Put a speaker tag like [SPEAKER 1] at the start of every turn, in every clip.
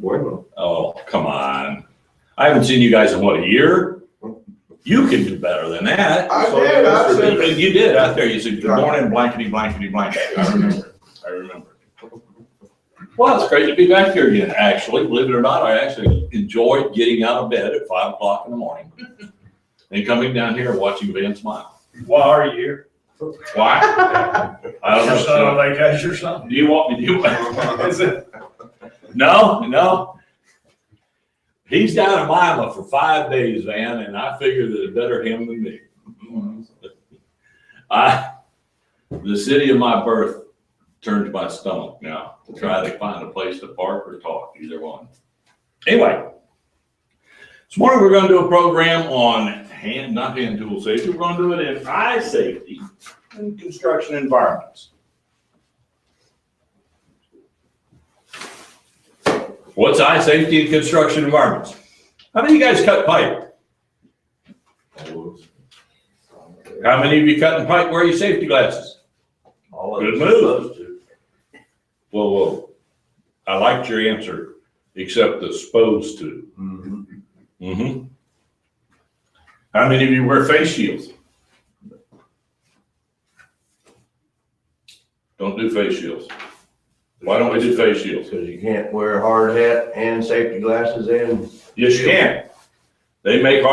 [SPEAKER 1] bueno.
[SPEAKER 2] Oh, come on. I haven't seen you guys in what, a year? You can do better than that.
[SPEAKER 1] I did, I said.
[SPEAKER 2] You did out there. You said, good morning, blankety, blankety, blankety. I remember. Well, it's great to be back here again, actually. Believe it or not, I actually enjoyed getting out of bed at 5 o'clock in the morning and coming down here and watching Ben smile.
[SPEAKER 3] Why are you here?
[SPEAKER 2] Why? I don't
[SPEAKER 3] Your son on
[SPEAKER 2] know.
[SPEAKER 3] vacation or something?
[SPEAKER 2] Do you want me to do
[SPEAKER 3] Is it?
[SPEAKER 2] No. He's down in Lima for 5 days, Van, and I figured that it better him than me. The city of my birth turned my stomach now to try to find a place to park or talk, either one. Anyway, this morning we're going to do a program on not hand tool safety. We're going to do it in eye safety in construction environments. What's eye safety in construction environments? How many of you guys cut pipe? How many of you cutting pipe wear your safety glasses? Good move. Whoa. I liked your answer, except the supposed to. Mm-hmm. How many of you wear face shields? Don't do face shields. Why don't we do face shields?
[SPEAKER 1] Because you can't wear a hard hat and safety glasses and.
[SPEAKER 2] Yes, you can. They make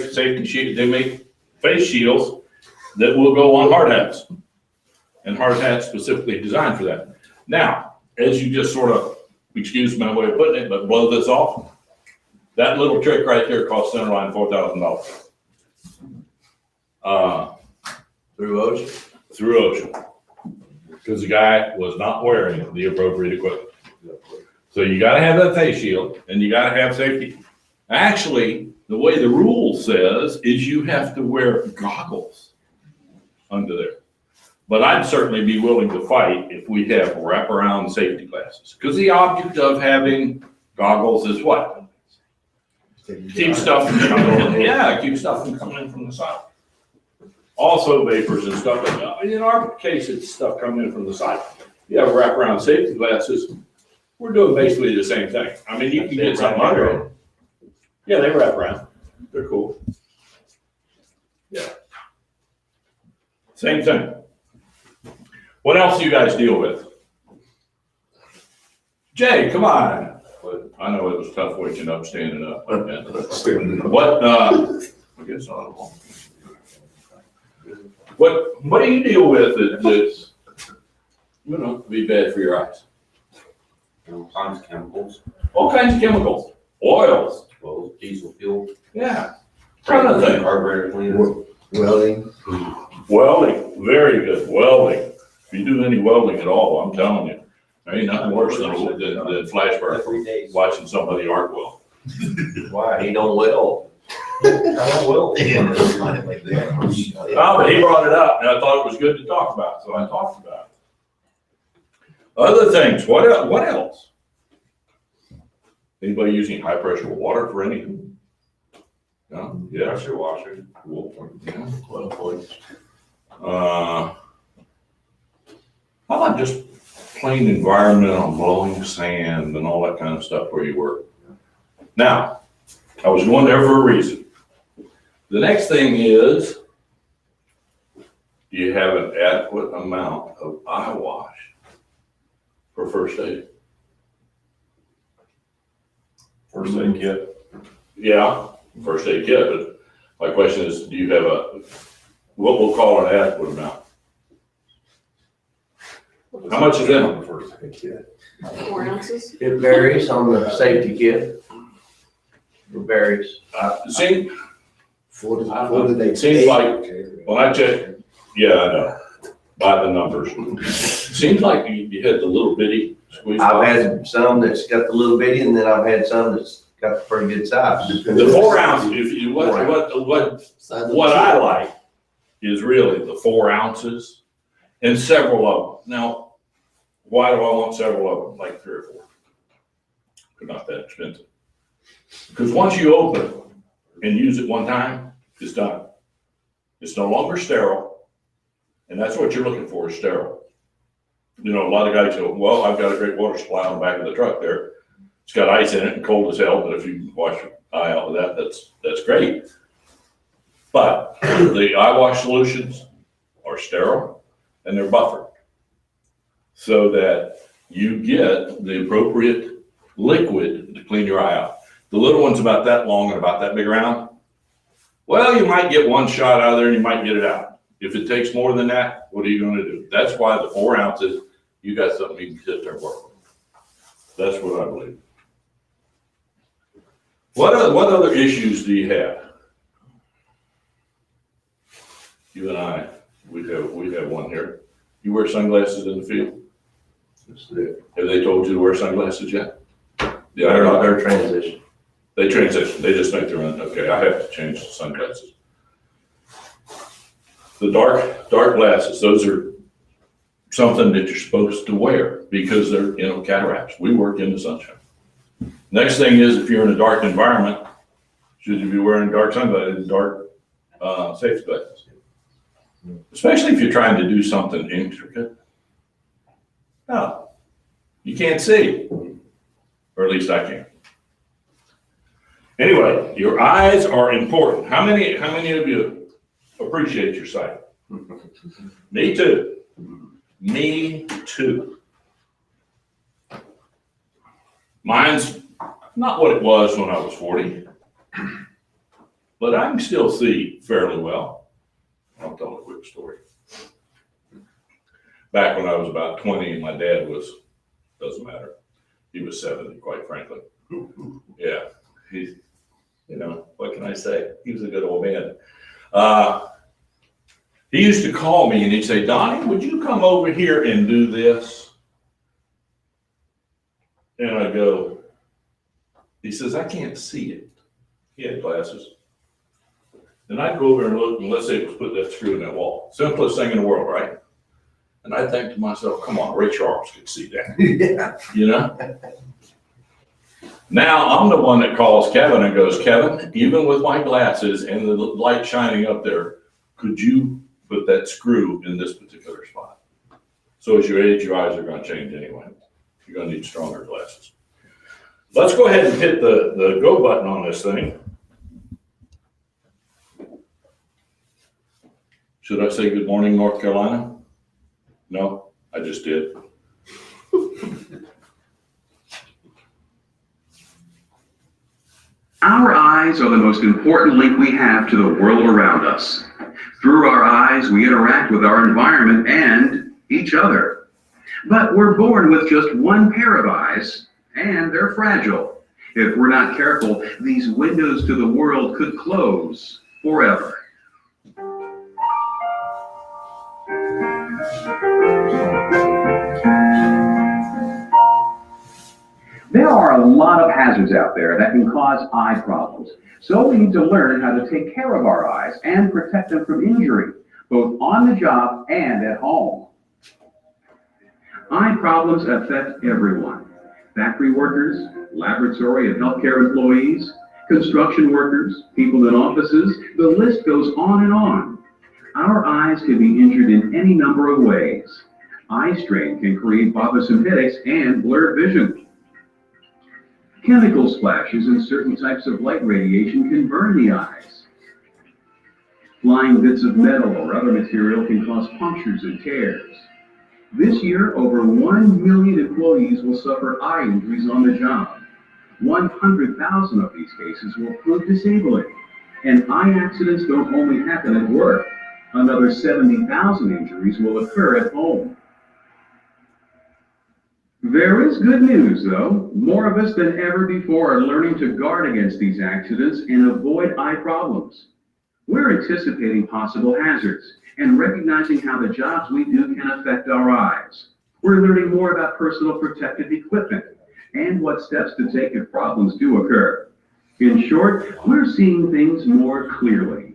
[SPEAKER 2] safety shields, they make face shields that will go on hard hats. And hard hats specifically designed for that. Now, as you just sort of, excuse my way of putting it, but blow this off, that little trick right there costs Centerline $4,000.
[SPEAKER 1] Through ocean?
[SPEAKER 2] Through ocean. Because the guy was not wearing the appropriate equipment. So you gotta have that face shield and you gotta have safety. Actually, the way the rule says is you have to wear goggles under there. But I'd certainly be willing to fight if we have wraparound safety glasses. Because the object of having goggles is what? Keep stuff from coming in. Yeah, keep stuff from coming in from the side. Also vapors and stuff. In our case, it's stuff coming in from the side. You have wraparound safety glasses. We're doing basically the same thing. I mean, you can get something under it. Yeah, they wrap around. They're cool. Yeah. Same thing. What else do you guys deal with? Jay, come on. I know it was tough waking up, standing up. What, I guess not. What do you deal with that's, be bad for your eyes?
[SPEAKER 4] All kinds of chemicals,
[SPEAKER 2] All kinds of chemicals, oils,
[SPEAKER 4] well, diesel fuel,
[SPEAKER 2] yeah, kind of thing.
[SPEAKER 4] carburetor cleaners.
[SPEAKER 1] Welding.
[SPEAKER 2] Welding, very good, welding. If you do any welding at all, I'm telling you, there ain't nothing worse than flash burn,
[SPEAKER 4] 3 days.
[SPEAKER 2] watching somebody arc weld.
[SPEAKER 1] Why? He don't weld.
[SPEAKER 4] I don't will.
[SPEAKER 2] No, but he brought it up, and I thought it was good to talk about, so I talked about it. Other things, what else? Anybody using high pressure water for anything? No? Yeah.
[SPEAKER 4] Pressure washer.
[SPEAKER 2] Cool. Yeah. How about just plain environmental blowing sand and all that kind of stuff where you work? Now, I was going there for a reason. The next thing is, do you have an adequate amount of eye wash for first aid?
[SPEAKER 3] First aid kit.
[SPEAKER 2] Yeah, first aid kit, but my question is, do you have what we'll call an adequate amount? How much is in on the first aid kit?
[SPEAKER 5] 4 ounces.
[SPEAKER 1] It varies on the safety kit. It varies.
[SPEAKER 2] See,
[SPEAKER 6] It
[SPEAKER 2] seems like, when I check, yeah, I know, by the numbers. Seems like you had the little bitty squeeze
[SPEAKER 1] I've
[SPEAKER 2] box.
[SPEAKER 1] had some that's got the little bitty, and then I've had some that's got the pretty good size.
[SPEAKER 2] The 4 ounce, if you, what I like is really the 4 ounces and several of them. Now, why do I want several of them, like 3 or 4? They're not that expensive. Because once you open it and use it one time, it's done. It's no longer sterile. And that's what you're looking for, is sterile. You know, a lot of guys go, well, I've got a great water supply on the back of the truck there. It's got ice in it and cold as hell, but if you wash your eye out with that, that's great. But the eye wash solutions are sterile and they're buffered so that you get the appropriate liquid to clean your eye out. The little one's about that long and about that big around. Well, you might get one shot out of there and you might get it out. If it takes more than that, what are you going to do? That's why the 4 ounces, you got something you can sit there and work with. That's what I believe. What other issues do you have? You and I, we have one here. You wear sunglasses in the field?
[SPEAKER 1] That's it.
[SPEAKER 2] Have they told you to wear sunglasses yet? Yeah,
[SPEAKER 1] They're transition.
[SPEAKER 2] they transition. They just make their own. Okay, I have to change the sunglasses. The dark glasses, those are something that you're supposed to wear because they're, cataracts. We work in the sunshine. Next thing is, if you're in a dark environment, should you be wearing dark sunglasses, dark safety glasses? Especially if you're trying to do something intricate. No, you can't see, or at least I can't. Anyway, your eyes are important. How many of you appreciate your sight? Me too. Me too. Mine's not what it was when I was 40, but I can still see fairly well. I'll tell a quick story. Back when I was about 20 and my dad doesn't matter, he was 70, quite frankly. Yeah, he's, what can I say? He was a good old man. He used to call me and he'd say, Donnie, would you come over here and do this? And I go, he says, I can't see it. He had glasses. And I'd go over and look, and let's say it was put that screw in that wall. Simplest thing in the world, right? And I think to myself, come on, Ray Charles could see that.
[SPEAKER 1] Yeah.
[SPEAKER 2] Now I'm the one that calls Kevin and goes, Kevin, even with my glasses and the light shining up there, could you put that screw in this particular spot? So as you age, your eyes are going to change anyway. You're going to need stronger glasses. Let's go ahead and hit the go button on this thing. Should I say good morning, North Carolina? No, I just did.
[SPEAKER 5] Our eyes are the most important link we have to the world around us. Through our eyes, we interact with our environment and each other. But we're born with just one pair of eyes, and they're fragile. If we're not careful, these windows to the world could close forever. There are a lot of hazards out there that can cause eye problems. So we need to learn how to take care of our eyes and protect them from injury, both on the job and at home. Eye problems affect everyone. Factory workers, laboratory and healthcare employees, construction workers, people in offices, the list goes on and on. Our eyes can be injured in any number of ways. Eye strain can create bothersome headaches and blurred vision. Chemical splashes and certain types of light radiation can burn the eyes. Flying bits of metal or other material can cause punctures and tears. This year, over 1 million employees will suffer eye injuries on the job. 100,000 of these cases will prove disabling. And eye accidents don't only happen at work. Another 70,000 injuries will occur at home. There is good news, though. More of us than ever before are learning to guard against these accidents and avoid eye problems. We're anticipating possible hazards and recognizing how the jobs we do can affect our eyes. We're learning more about personal protective equipment and what steps to take if problems do occur. In short, we're seeing things more clearly.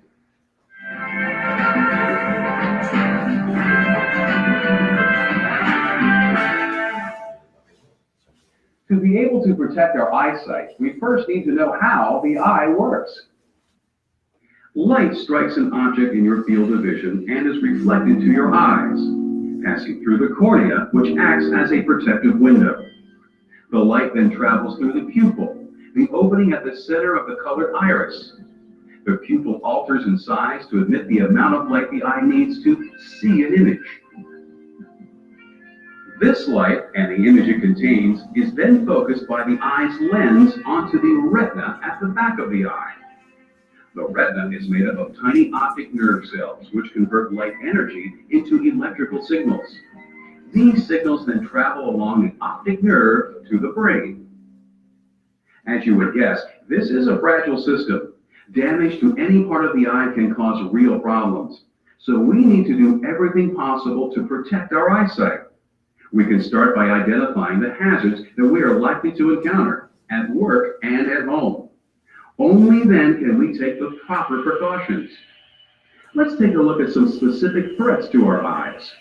[SPEAKER 5] To be able to protect our eyesight, we first need to know how the eye works. Light strikes an object in your field of vision and is reflected to your eyes, passing through the cornea, which acts as a protective window. The light then travels through the pupil, the opening at the center of the colored iris. The pupil alters in size to admit the amount of light the eye needs to see an image. This light and the image it contains is then focused by the eye's lens onto the retina at the back of the eye. The retina is made up of tiny optic nerve cells which convert light energy into electrical signals. These signals then travel along the optic nerve to the brain. As you would guess, this is a fragile system. Damage to any part of the eye can cause real problems. So we need to do everything possible to protect our eyesight. We can start by identifying the hazards that we are likely to encounter at work and at home. Only then can we take the proper precautions. Let's take a look at some specific threats to our eyes.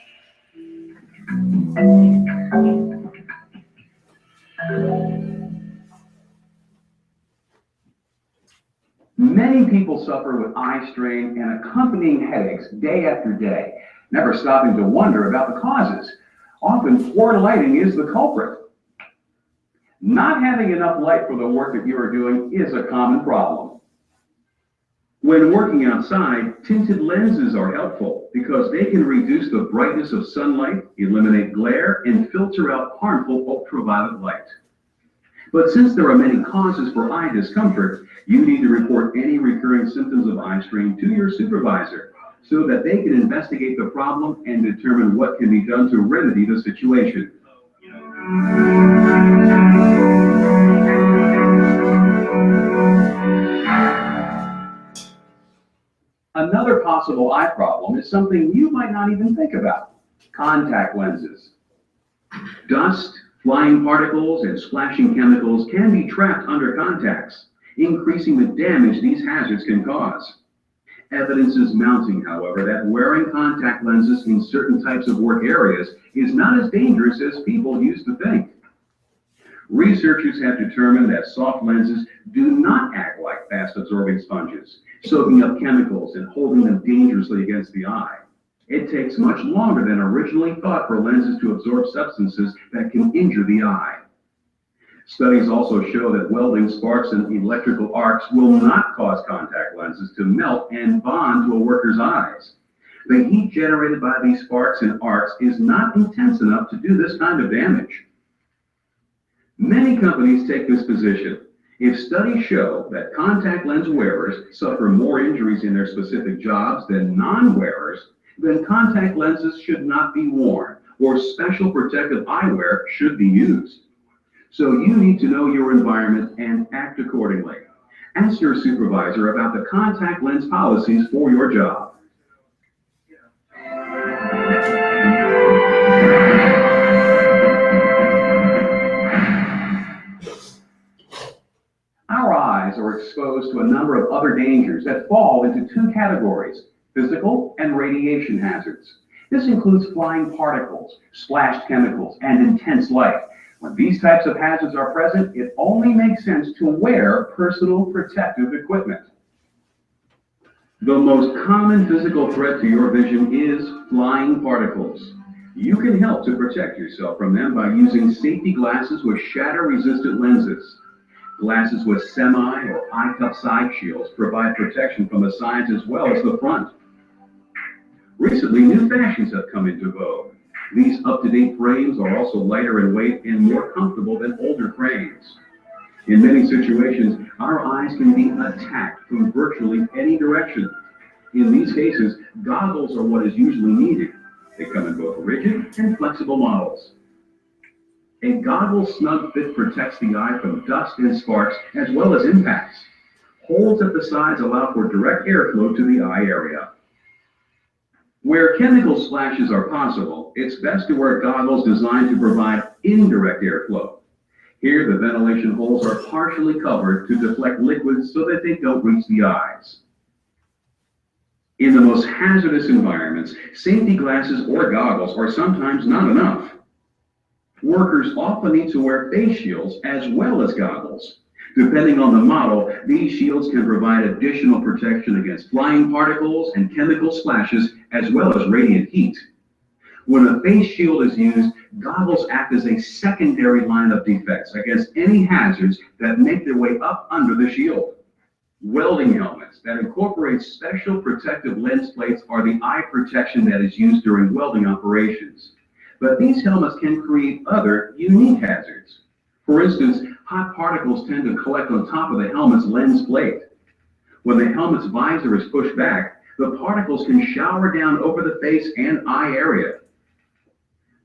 [SPEAKER 5] Many people suffer with eye strain and accompanying headaches day after day, never stopping to wonder about the causes. Often, poor lighting is the culprit. Not having enough light for the work that you are doing is a common problem. When working outside, tinted lenses are helpful because they can reduce the brightness of sunlight, eliminate glare, and filter out harmful ultraviolet light. But since there are many causes for eye discomfort, you need to report any recurring symptoms of eye strain to your supervisor so that they can investigate the problem and determine what can be done to remedy the situation. Another possible eye problem is something you might not even think about: contact lenses. Dust, flying particles, and splashing chemicals can be trapped under contacts, increasing the damage these hazards can cause. Evidence is mounting, however, that wearing contact lenses in certain types of work areas is not as dangerous as people used to think. Researchers have determined that soft lenses do not act like fast-absorbing sponges, soaking up chemicals and holding them dangerously against the eye. It takes much longer than originally thought for lenses to absorb substances that can injure the eye. Studies also show that welding sparks and electrical arcs will not cause contact lenses to melt and bond to a worker's eyes. The heat generated by these sparks and arcs is not intense enough to do this kind of damage. Many companies take this position. If studies show that contact lens wearers suffer more injuries in their specific jobs than non-wearers, then contact lenses should not be worn, or special protective eyewear should be used. So you need to know your environment and act accordingly. Ask your supervisor about the contact lens policies for your job. Our eyes are exposed to a number of other dangers that fall into two categories: physical and radiation hazards. This includes flying particles, splashed chemicals, and intense light. When these types of hazards are present, it only makes sense to wear personal protective equipment. The most common physical threat to your vision is flying particles. You can help to protect yourself from them by using safety glasses with shatter-resistant lenses. Glasses with semi or eye cup side shields provide protection from the sides as well as the front. Recently, new fashions have come into vogue. These up-to-date frames are also lighter in weight and more comfortable than older frames. In many situations, our eyes can be attacked from virtually any direction. In these cases, goggles are what is usually needed. They come in both rigid and flexible models. A goggle snug fit protects the eye from dust and sparks as well as impacts. Holes at the sides allow for direct airflow to the eye area. Where chemical splashes are possible, it's best to wear goggles designed to provide indirect airflow. Here, the ventilation holes are partially covered to deflect liquids so that they don't reach the eyes. In the most hazardous environments, safety glasses or goggles are sometimes not enough. Workers often need to wear face shields as well as goggles. Depending on the model, these shields can provide additional protection against flying particles and chemical splashes, as well as radiant heat. When a face shield is used, goggles act as a secondary line of defense against any hazards that make their way up under the shield. Welding helmets that incorporate special protective lens plates are the eye protection that is used during welding operations. But these helmets can create other unique hazards. For instance, hot particles tend to collect on top of the helmet's lens plate. When the helmet's visor is pushed back, the particles can shower down over the face and eye area.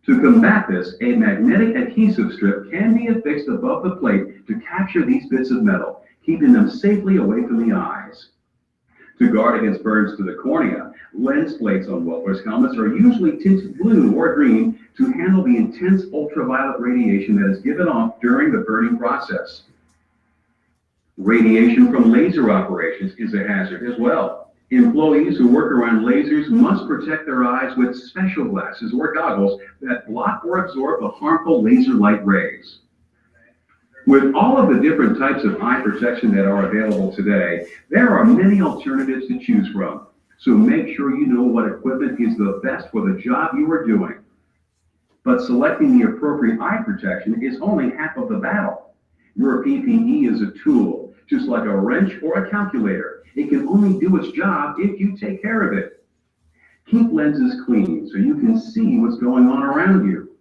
[SPEAKER 5] To combat this, a magnetic adhesive strip can be affixed above the plate to capture these bits of metal, keeping them safely away from the eyes. To guard against burns to the cornea, lens plates on welders' helmets are usually tinted blue or green to handle the intense ultraviolet radiation that is given off during the burning process. Radiation from laser operations is a hazard as well. Employees who work around lasers must protect their eyes with special glasses or goggles that block or absorb the harmful laser light rays. With all of the different types of eye protection that are available today, there are many alternatives to choose from. So make sure you know what equipment is the best for the job you are doing. But selecting the appropriate eye protection is only half of the battle. Your PPE is a tool, just like a wrench or a calculator. It can only do its job if you take care of it. Keep lenses clean so you can see what's going on around you.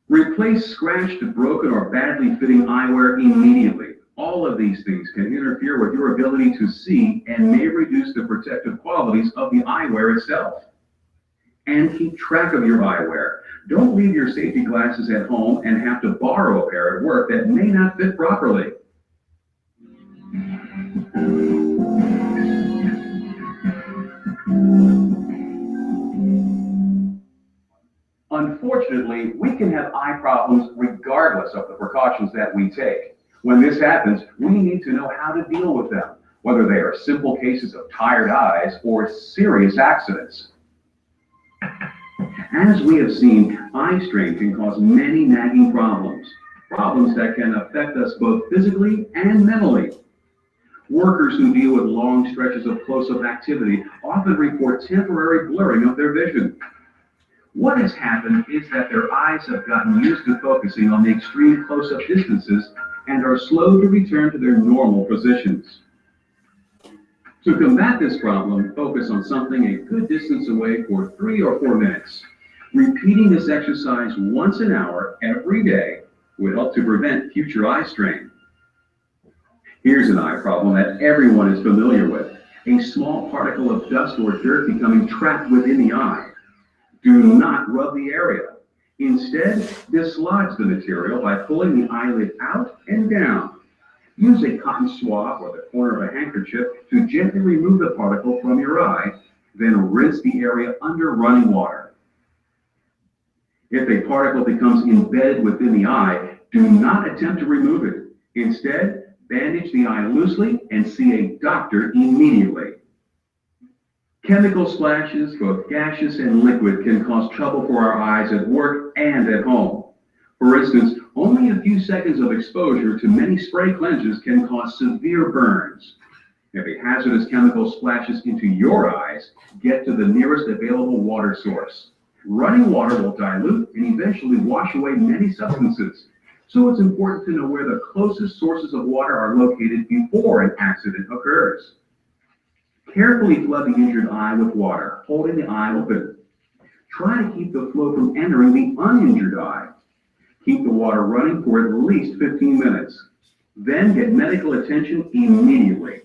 [SPEAKER 5] Replace scratched, broken, or badly fitting eyewear immediately. All of these things can interfere with your ability to see and may reduce the protective qualities of the eyewear itself. And keep track of your eyewear. Don't leave your safety glasses at home and have to borrow a pair at work that may not fit properly. Unfortunately, we can have eye problems regardless of the precautions that we take. When this happens, we need to know how to deal with them, whether they are simple cases of tired eyes or serious accidents. As we have seen, eye strain can cause many nagging problems that can affect us both physically and mentally. Workers who deal with long stretches of close-up activity often report temporary blurring of their vision. What has happened is that their eyes have gotten used to focusing on the extreme close-up distances and are slow to return to their normal positions. To combat this problem, focus on something a good distance away for 3 or 4 minutes. Repeating this exercise once an hour every day will help to prevent future eye strain. Here's an eye problem that everyone is familiar with: a small particle of dust or dirt becoming trapped within the eye. Do not rub the area. Instead, dislodge the material by pulling the eyelid out and down. Use a cotton swab or the corner of a handkerchief to gently remove the particle from your eye, then rinse the area under running water. If a particle becomes embedded within the eye, do not attempt to remove it. Instead, bandage the eye loosely and see a doctor immediately. Chemical splashes, both gaseous and liquid, can cause trouble for our eyes at work and at home. For instance, only a few seconds of exposure to many spray cleansers can cause severe burns. If a hazardous chemical splashes into your eyes, get to the nearest available water source. Running water will dilute and eventually wash away many substances. So it's important to know where the closest sources of water are located before an accident occurs. Carefully flood the injured eye with water, holding the eye open. Try to keep the flow from entering the uninjured eye. Keep the water running for at least 15 minutes. Then get medical attention immediately.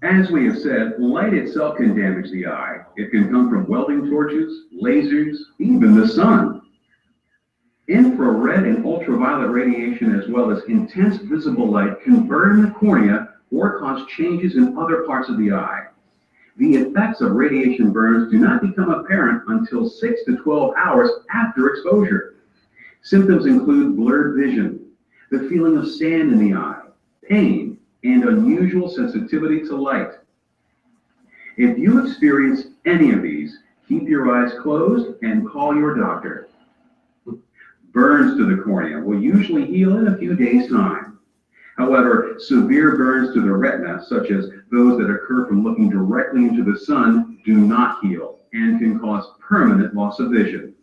[SPEAKER 5] As we have said, light itself can damage the eye. It can come from welding torches, lasers, even the sun. Infrared and ultraviolet radiation, as well as intense visible light, can burn the cornea or cause changes in other parts of the eye. The effects of radiation burns do not become apparent until 6 to 12 hours after exposure. Symptoms include blurred vision, the feeling of sand in the eye, pain, and unusual sensitivity to light. If you experience any of these, keep your eyes closed and call your doctor. Burns to the cornea will usually heal in a few days' time. However, severe burns to the retina, such as those that occur from looking directly into the sun, do not heal and can cause permanent loss of vision.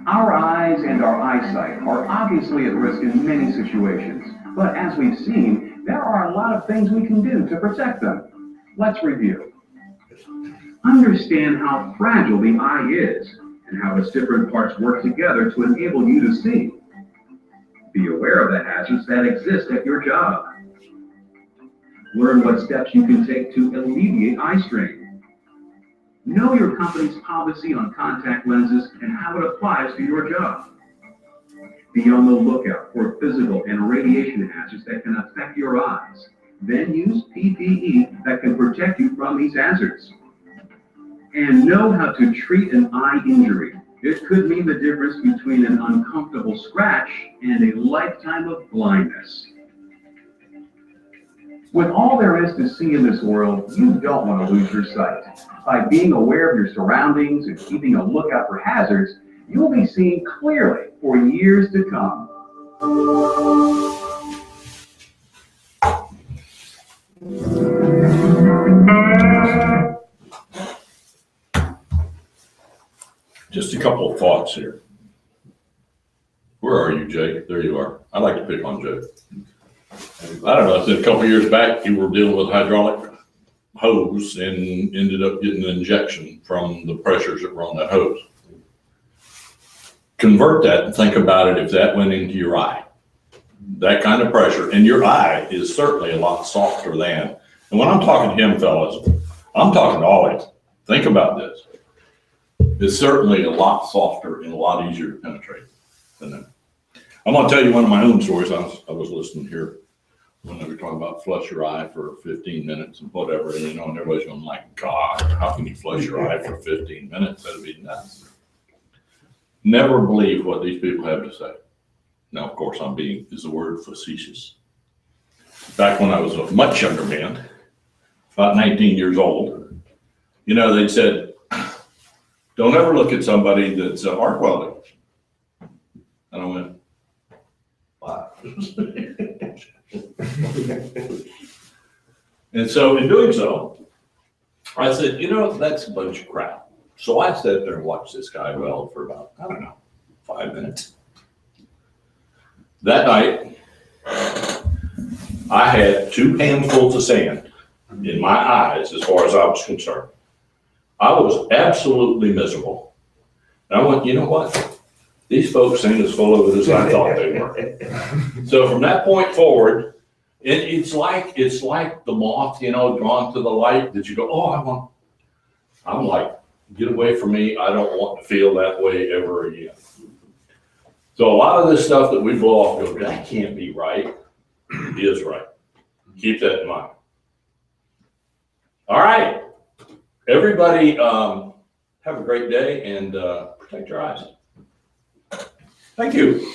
[SPEAKER 5] Our eyes and our eyesight are obviously at risk in many situations, but as we've seen, there are a lot of things we can do to protect them. Let's review. Understand how fragile the eye is and how its different parts work together to enable you to see. Be aware of the hazards that exist at your job. Learn what steps you can take to alleviate eye strain. Know your company's policy on contact lenses and how it applies to your job. Be on the lookout for physical and radiation hazards that can affect your eyes. Then use PPE that can protect you from these hazards. And know how to treat an eye injury. It could mean the difference between an uncomfortable scratch and a lifetime of blindness. With all there is to see in this world, you don't want to lose your sight. By being aware of your surroundings and keeping a lookout for hazards, you'll be seeing clearly for years to come.
[SPEAKER 2] Just a couple of thoughts here. Where are you, Jay? There you are. I like to pick on Jay. I don't know, a couple of years back, you were dealing with hydraulic hose and ended up getting an injection from the pressures that were on that hose. Convert that and think about it if that went into your eye. That kind of pressure, and your eye is certainly a lot softer than, and when I'm talking to him, fellas, I'm talking to all of you. Think about this. It's certainly a lot softer and a lot easier to penetrate than that. I'm gonna tell you one of my own stories. I was listening here when they were talking about flush your eye for 15 minutes and whatever, and and everybody's going like, God, how can you flush your eye for 15 minutes? That'd be nuts. Never believe what these people have to say. Now, of course, is the word facetious. Back when I was a much younger man, about 19 years old, they said, don't ever look at somebody that's arc welding. And I went, wow. And so in doing so, I said, that's a bunch of crap. So I sat there and watched this guy weld for about, 5 minutes. That night, I had 2 handfuls of sand in my eyes as far as I was concerned. I was absolutely miserable. And I went, you know what? These folks ain't as full of it as I thought they were. So from that point forward, it's like the moth, drawn to the light that you go, oh, I'm like, get away from me. I don't want to feel that way ever again. So a lot of this stuff that we blow off, go, that can't be right. It is right. Keep that in mind. All right. Everybody, have a great day and protect your eyes. Thank you.